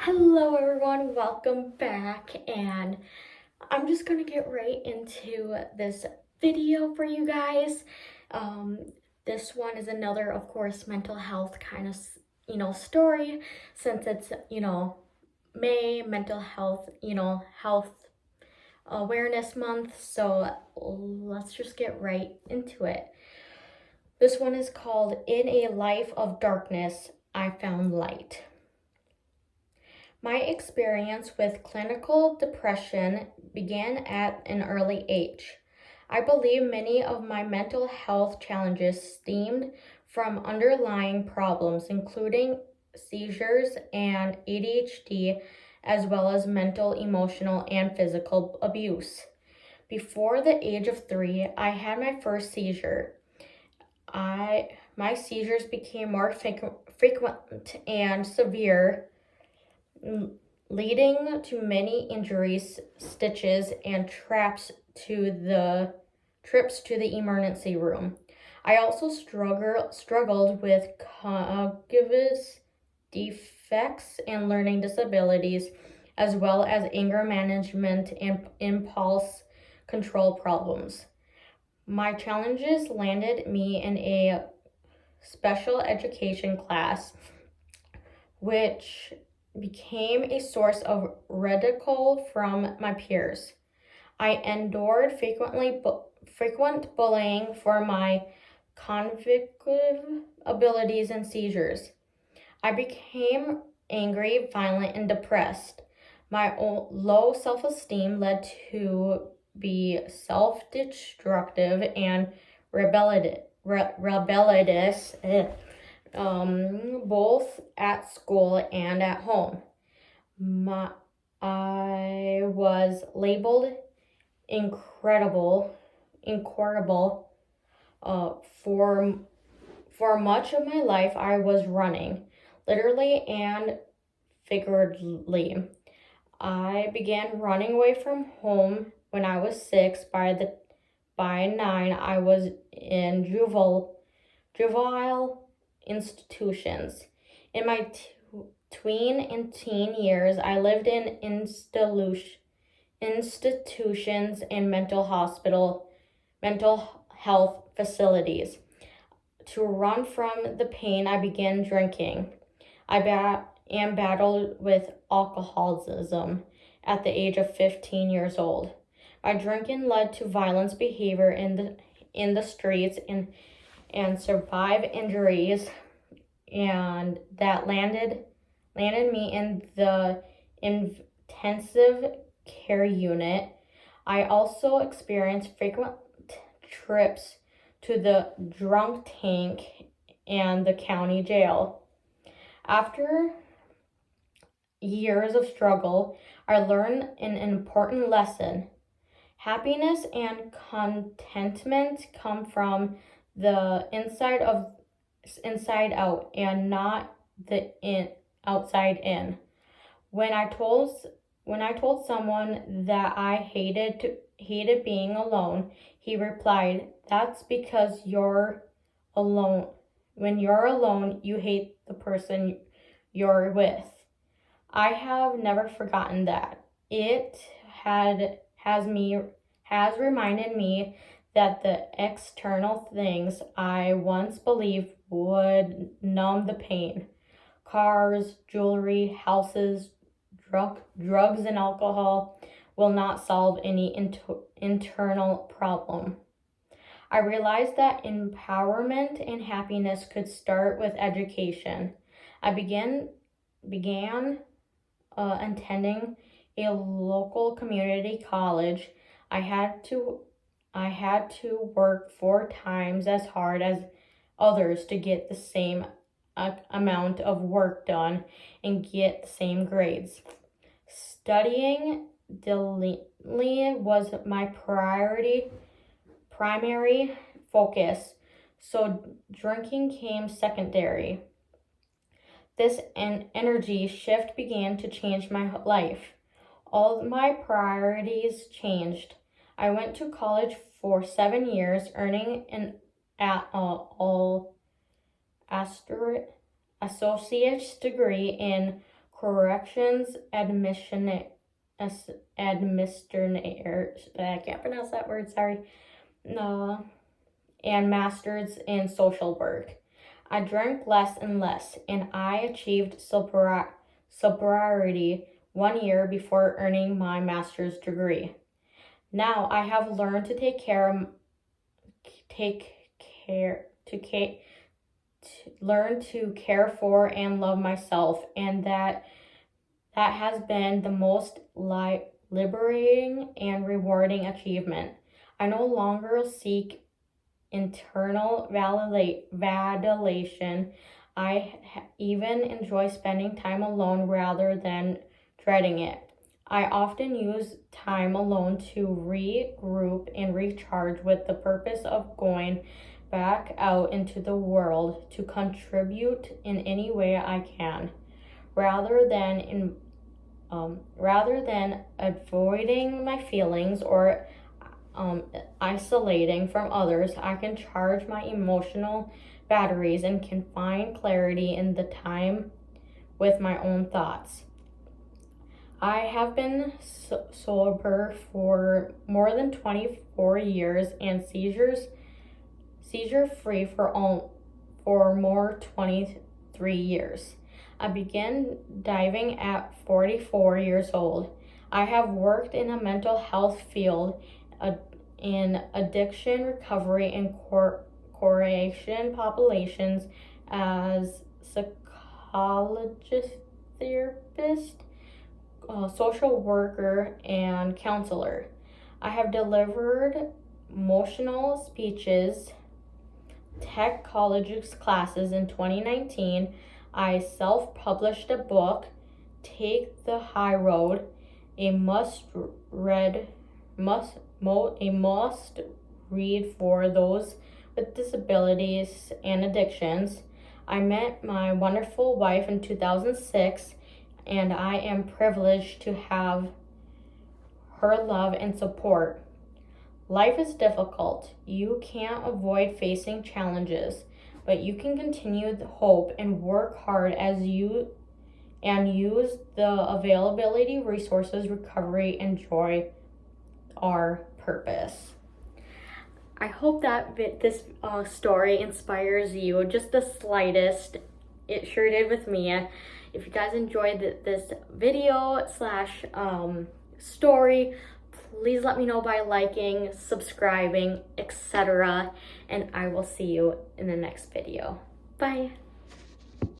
Hello everyone, welcome back, and I'm just gonna get right into this video for you guys. Um, this one is another, of course, mental health kind of, story, since it's, May, mental health, health awareness month, so let's just get right into it. This one is called In a Life of Darkness, I Found Light. My experience with clinical depression began at an early age. I believe many of my mental health challenges stemmed from underlying problems, including seizures and ADHD, as well as mental, emotional, and physical abuse. Before the age of 3, I had my first seizure. My seizures became more frequent and severe, leading to many injuries, stitches, and trips to the emergency room. I also struggled with cognitive defects and learning disabilities, as well as anger management and impulse control problems. My challenges landed me in a special education class, which became a source of ridicule from my peers. I endured frequent bullying for my cognitive abilities and seizures. I became angry, violent, and depressed. My low self-esteem led to be self-destructive and rebellious, both at school and at home. I was labeled incorrigible. For much of my life, I was running, literally and figuratively. I began running away from home when I was 6. By 9, I was in juvenile institutions. In my tween and teen years, I lived in institutions and mental health facilities. To run from the pain, I began drinking. I battled with alcoholism at the age of 15 years old. My drinking led to violent behavior in the streets and survive injuries, and that landed me in the intensive care unit. I also experienced frequent trips to the drunk tank and the county jail. After years of struggle, I learned an important lesson. Happiness and contentment come from the inside out and not the outside in. When I told someone that I hated being alone, he replied, "That's because you're alone. When you're alone, you hate the person you're with." I have never forgotten that. It has reminded me that the external things I once believed would numb the pain, cars, jewelry, houses, drugs, and alcohol, will not solve any internal problem. I realized that empowerment and happiness could start with education. I began attending a local community college. I had to work 4 times as hard as others to get the same amount of work done and get the same grades. Studying diligently was my primary focus, so drinking came secondary. This energy shift began to change my life. All my priorities changed. I went to college for 7 years, earning an associate's degree in corrections administrator, I can't pronounce that word, sorry, and masters in social work. I drank less and less, and I achieved sobriety 1 year before earning my master's degree. Now I have learned to learn to care for and love myself, and that has been the most liberating and rewarding achievement. I no longer seek internal validation. I even enjoy spending time alone rather than dreading it. I often use time alone to regroup and recharge with the purpose of going back out into the world to contribute in any way I can, rather than avoiding my feelings or isolating from others. I can charge my emotional batteries and can find clarity in the time with my own thoughts. I have been sober for more than 24 years and seizure free for more 23 years. I began diving at 44 years old. I have worked in a mental health field in addiction recovery and correction populations as psychologist, therapist, social worker, and counselor. I have delivered motivational speeches, tech colleges classes. In 2019, I self-published a book, Take the High Road, a must read for those with disabilities and addictions. I met my wonderful wife in 2006, and I am privileged to have her love and support. Life is difficult. You can't avoid facing challenges, but you can continue the hope and work hard and use the availability, resources, recovery, and joy our purpose. I hope that this story inspires you, just the slightest. It sure did with me. If you guys enjoyed this video / story, please let me know by liking, subscribing, etc. And I will see you in the next video. Bye.